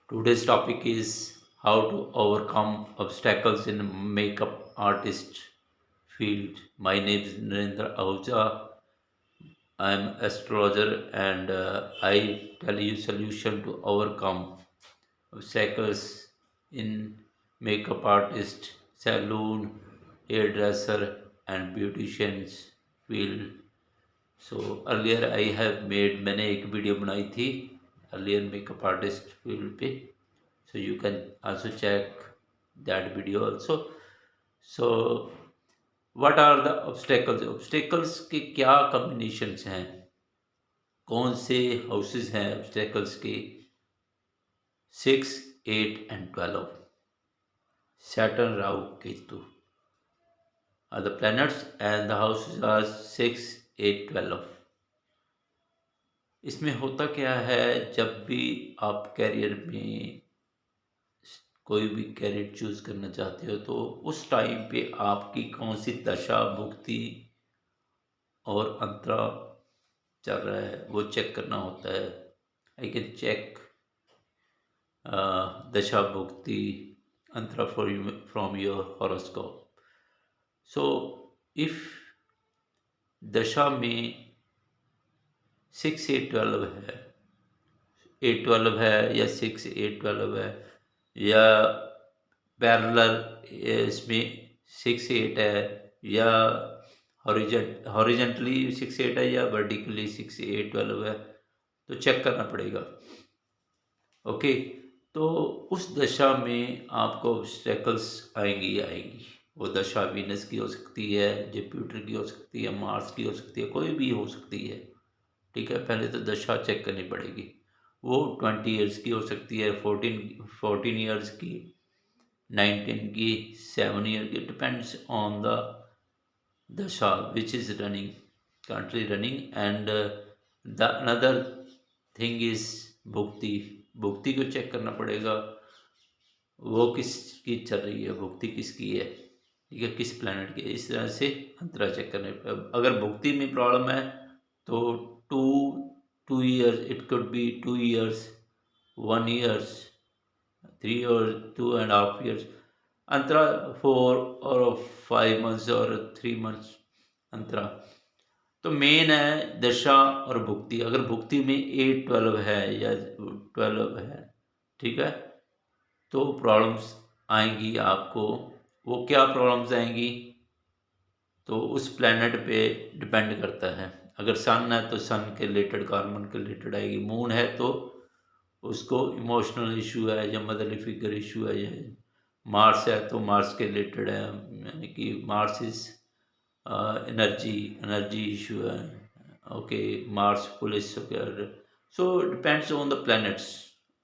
Today's topic is how to overcome obstacles in makeup artist field. My name is Narendra Ahuja. I am astrologer and I tell you solution to overcome obstacles in makeup artist, salon, hairdresser and beauticians field. So earlier I have made मैंने एक video बनाई थी earlier makeup artist field पे, so you can also check that video also. So what are the obstacles के क्या combinations हैं, कौन से हाउसेस हैं obstacles के? 6, 8 and 12, Saturn, Rahu, Ketu are the planets and the houses are 6, 8, 12. इसमें होता क्या है, जब भी आप कैरियर में कोई भी कैरियर चूज करना चाहते हो तो उस टाइम पे आपकी कौन सी दशा भुक्ति और अंतरा चल रहा है वो चेक करना होता है. आई can check dasha bhukti antara from your horoscope. So if dasha में 6, 8, 12 है, 8, 12 है या 6, 8, 12 है या पैरेलल इसमें 6, 8 है या हॉरिजेंटली 6, 8 है या वर्टिकली 6, 8, 12 है, तो चेक करना पड़ेगा. ओके, तो उस दशा में आपको ऑब्स्टेकल्स आएंगी ही आएंगी. वो दशा वीनस की हो सकती है, जुपिटर की हो सकती है, मार्स की हो सकती है, कोई भी हो सकती है. ठीक है, पहले तो दशा चेक करनी पड़ेगी. वो 20 ईयर्स की हो सकती है, 14 ईयर्स की, 19 की, 7 ईयर की, depends on the dasha which is running, country running. And the another thing is bhukti. Bhukti को चेक करना पड़ेगा, वो किसकी चल रही है, भुक्ति किसकी है, ठीक है, किस प्लैनेट की. इस तरह से अंतरा चेक करने पर अगर भुक्ति में प्रॉब्लम है तो 2 years, it could be 2 years, 1 years, 3 or 2.5 years. Antara 4 or 5 months और 3 months अंतरा. तो मेन है दशा और भुक्ति. अगर भुक्ति में 8, 12 है या 12 है, ठीक है, तो प्रॉब्लम्स आएंगी आपको. वो क्या प्रॉब्लम्स आएंगी, तो उस प्लैनेट पे डिपेंड करता है. अगर सन है तो सन के रिलेटेड, कार्बन के रिलेटेड आएगी. मून है तो उसको इमोशनल इशू है या मदरली फिगर इशू है. या मार्स है तो मार्स के रिलेटेड है, यानी कि मार्स इज एनर्जी इशू है. Okay, Mars police. So depends on the planets.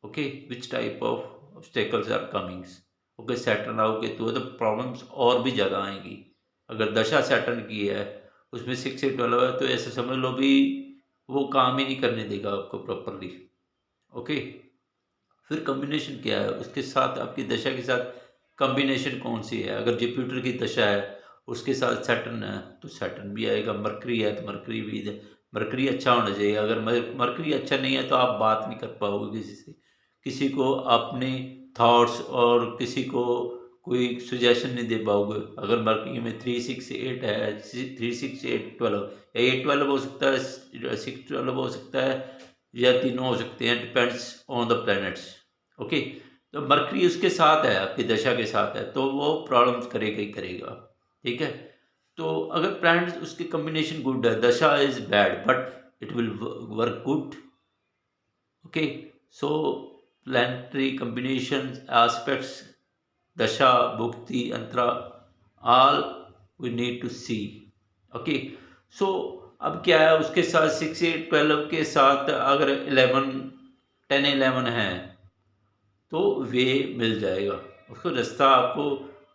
Okay, which type of obstacles are comings. Okay, Saturn Rahu Ketu है तो प्रॉब्लम्स और भी ज़्यादा आएंगी. अगर दशा सैटर्न की है, उसमें 6 से 12 है, तो ऐसे समझ लो भी वो काम ही नहीं करने देगा आपको प्रॉपरली. ओके, फिर कम्बिनेशन क्या है उसके साथ, आपकी दशा के साथ कम्बिनेशन कौन सी है. अगर जुपिटर की दशा है उसके साथ सैटर्न है तो सैटर्न भी आएगा. मरकरी है तो मरकरी भी, मरकरी अच्छा होना चाहिए. अगर मरकरी अच्छा नहीं है तो आप बात नहीं कर पाओगे किसी से, किसी को अपने थॉट्स और किसी को कोई सुजेशन नहीं दे पाओगे. अगर मरकरी में 3, 6, 8 है, 3, 6, 8, 12 या 8, 12 हो सकता है, 6, 12 हो सकता है, या तीनों हो सकते हैं. Depends on the planets. Okay, तो मरकरी उसके साथ है, आपकी दशा के साथ है, तो वो प्रॉब्लम्स करेगा ही करेगा. ठीक है, तो अगर प्लैनेट्स उसके कम्बिनेशन गुड है, dasha is bad but it will work good. Okay, so planetary combination aspects, dasha bhukti antara, all we need to see. Okay, so अब क्या है उसके साथ 6, 8, 12 के साथ अगर 11, 10, 11 है तो वे मिल जाएगा. उसको रास्ता, आपको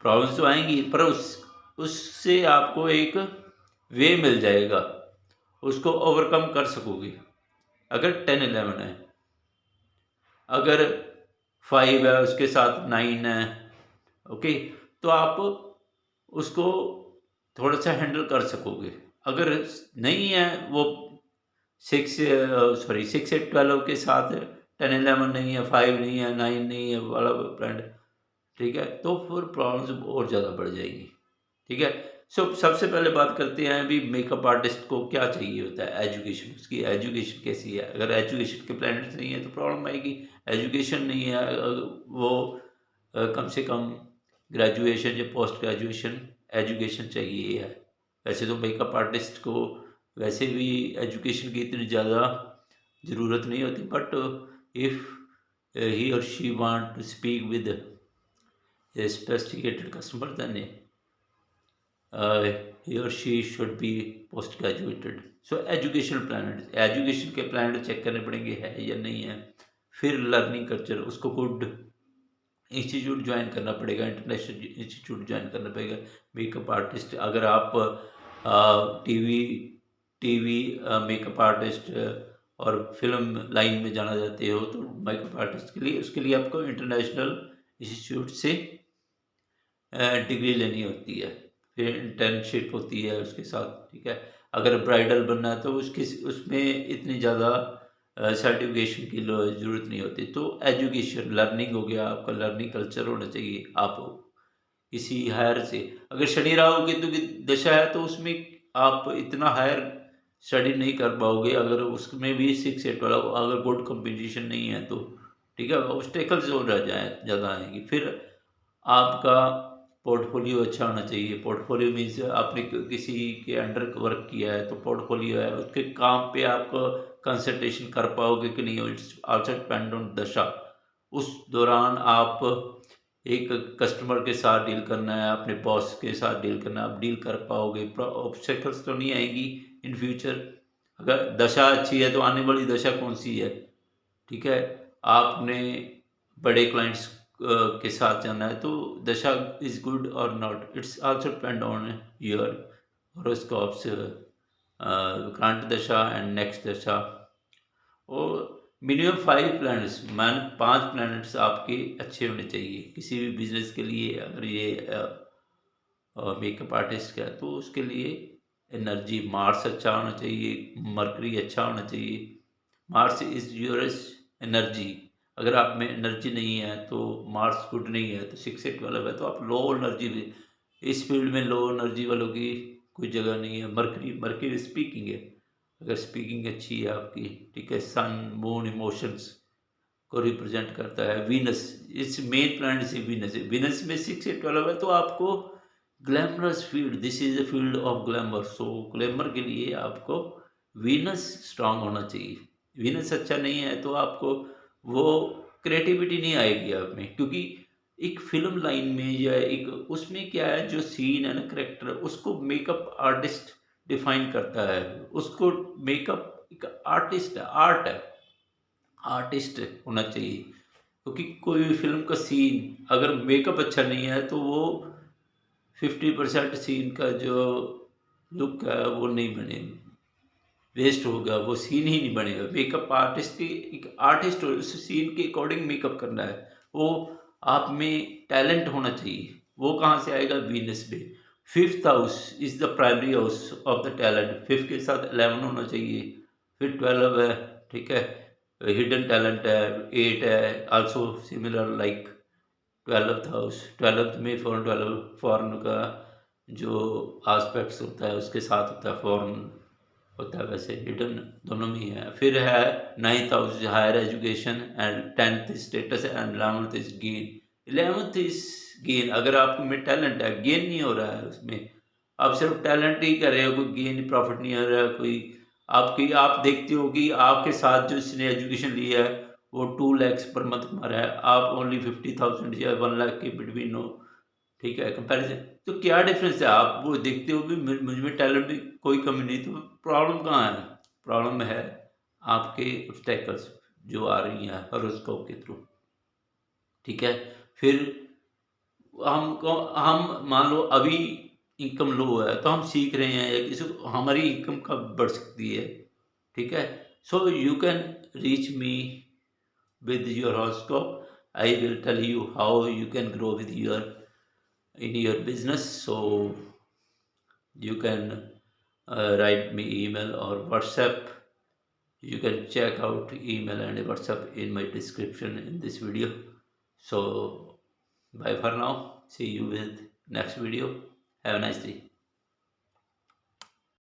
प्रॉब्लम्स तो आएंगी पर उससे आपको एक वे मिल जाएगा, उसको ओवरकम कर सकोगे. अगर 10, 11 है, अगर 5 है उसके साथ 9 है, ओके, तो आप उसको थोड़ा सा हैंडल कर सकोगे. अगर नहीं है वो 6 8 12 के साथ 10-11 नहीं है, 5 नहीं है, 9 नहीं है वाला प्लान, ठीक है, तो फिर प्रॉब्लम्स और ज़्यादा बढ़ जाएंगी। ठीक है। सबसे पहले बात करते हैं अभी मेकअप आर्टिस्ट को क्या चाहिए होता है, एजुकेशन, उसकी एजुकेशन कैसी है। अगर एजुकेशन के प्लान्स नहीं है तो प्रॉब्लम आएगी। एजुकेशन नहीं है, वो कम से कम ग्रेजुएशन या पोस्ट ग्रेजुएशन एजुकेशन चाहिए है। वैसे तो मेकअप आर्टिस्ट को वैसे भी एजुकेशन की इतनी ज़्यादा ज़रूरत नहीं होती, बट इफ़ ही और she want to speak with a sophisticated customer, then he or she should be post graduated. So education plan, education के प्लान चेक करने पड़ेंगे है या नहीं है। फिर लर्निंग कल्चर, उसको गुड इंस्टीट्यूट ज्वाइन करना पड़ेगा, इंटरनेशनल इंस्टीट्यूट ज्वाइन करना पड़ेगा। मेकअप आर्टिस्ट, अगर आप टीवी टीवी मेकअप आर्टिस्ट और फिल्म लाइन में जाना चाहते हो तो मेकअप आर्टिस्ट के लिए, उसके लिए आपको इंटरनेशनल इंस्टीट्यूट से डिग्री लेनी होती है, फिर इंटर्नशिप होती है उसके साथ। ठीक है। अगर ब्राइडल बनना है तो उसकी उसमें इतनी ज़्यादा सर्टिफिकेशन की ज़रूरत नहीं होती। तो एजुकेशन, लर्निंग हो गया आपका, लर्निंग कल्चर होना चाहिए। आप किसी हायर से, अगर शनि राहु केतु की दशा है तो उसमें आप इतना हायर स्टडी नहीं कर पाओगे। अगर उसमें भी 6 8 वाला, अगर गुड कंपटीशन नहीं है तो ठीक है, ऑब्स्टेकल्स हो रह जाए ज़्यादा आएंगी। फिर आपका पोर्टफोलियो अच्छा होना चाहिए। पोर्टफोलियो मीन्स आपने किसी के अंडर वर्क किया है तो पोर्टफोलियो है, उसके काम पे आप कंसंट्रेशन कर पाओगे कि नहीं, इट्स आल्सो डिपेंड ऑन दशा। उस दौरान आप एक कस्टमर के साथ डील करना है, अपने बॉस के साथ डील करना है, आप डील कर पाओगे, ऑब्स्टेकल्स तो नहीं आएगी इन फ्यूचर। अगर दशा अच्छी है तो आने वाली दशा कौन सी है, ठीक है, आपने बड़े क्लाइंट्स के साथ जाना है तो दशा इज गुड और not, it's also depend on your horoscopes, current दशा एंड नेक्स्ट दशा। और मिनिमम 5 प्लैनेट्स, मान 5 प्लैनेट्स आपके अच्छे होने चाहिए किसी भी बिजनेस के लिए। अगर ये मेकअप आर्टिस्ट का है तो उसके लिए एनर्जी, मार्स अच्छा होना चाहिए, मरकरी अच्छा होना चाहिए। Mars is your energy. अगर आप में एनर्जी नहीं है तो मार्स गुड नहीं है, तो 6 8 12 है तो आप लो एनर्जी, इस फील्ड में लो एनर्जी वालों की कोई जगह नहीं है। मरकरी, मरकरी स्पीकिंग है, अगर स्पीकिंग अच्छी है आपकी, ठीक है। सन, मून, इमोशंस को रिप्रेजेंट करता है। वीनस, इस मेन प्लैनेट से वीनस है, वीनस में 6 8 12 है तो आपको glamorous field, this is the field of glamour. So glamour के लिए आपको वीनस स्ट्रांग होना चाहिए। वीनस अच्छा नहीं है तो आपको वो क्रिएटिविटी नहीं आएगी आप में, क्योंकि एक फिल्म लाइन में या एक उसमें क्या है, जो सीन है ना, करेक्टर, उसको मेकअप आर्टिस्ट डिफाइन करता है। उसको मेकअप एक आर्टिस्ट है, आर्ट है, आर्टिस्ट होना चाहिए। क्योंकि कोई भी फिल्म का सीन अगर मेकअप अच्छा नहीं है तो वो 50% सीन का जो लुक है वो नहीं बने, वेस्ट होगा, वो सीन ही नहीं बनेगा। मेकअप आर्टिस्ट की एक आर्टिस्ट हो, उस सीन के अकॉर्डिंग मेकअप करना है। वो आप में टैलेंट होना चाहिए। वो कहाँ से आएगा, वीनस पे। 5th house is the primary house of the talent, 5 के साथ 11 होना चाहिए, फिर 12 है, ठीक है, हिडन टैलेंट है, 8 है, also similar like 12th house. 12th में फॉरन, 12 फॉरन का जो आस्पेक्ट्स होता है उसके साथ होता है, फॉरन होता है, वैसे हिडन दोनों में ही है। फिर है 9th house higher education and 10th status and 11th is gain. 11th is gain, अगर आप में टैलेंट है, गेन नहीं हो रहा है उसमें, आप सिर्फ टैलेंट ही कर रहे हो, कोई गेन प्रॉफिट नहीं हो रहा है कोई आपकी। आप देखते हो कि आपके साथ जो इसने एजुकेशन लिया है वो 2 lakhs पर मंथ कमा रहा है, आप ओनली 50,000 या 1 लाख के बिटवीन हो, ठीक है, कंपैरिजन। तो क्या डिफरेंस है, आप वो देखते हो कि मुझ में टैलेंट में कोई कमी नहीं, तो प्रॉब्लम कहाँ है, प्रॉब्लम है आपके ऑब्स्टेकल्स जो आ रही हैं हॉरोस्कोप के थ्रू, ठीक है। फिर हम मान लो अभी इनकम लो है तो हम सीख रहे हैं या किसी को, हमारी इनकम कब बढ़ सकती है, ठीक है। So you can reach me with your horoscope. I will tell you how you can grow with your in your business. So you can write me email or WhatsApp. You can check out email and WhatsApp in my description in this video. So bye for now, see you with next video. Have a nice day.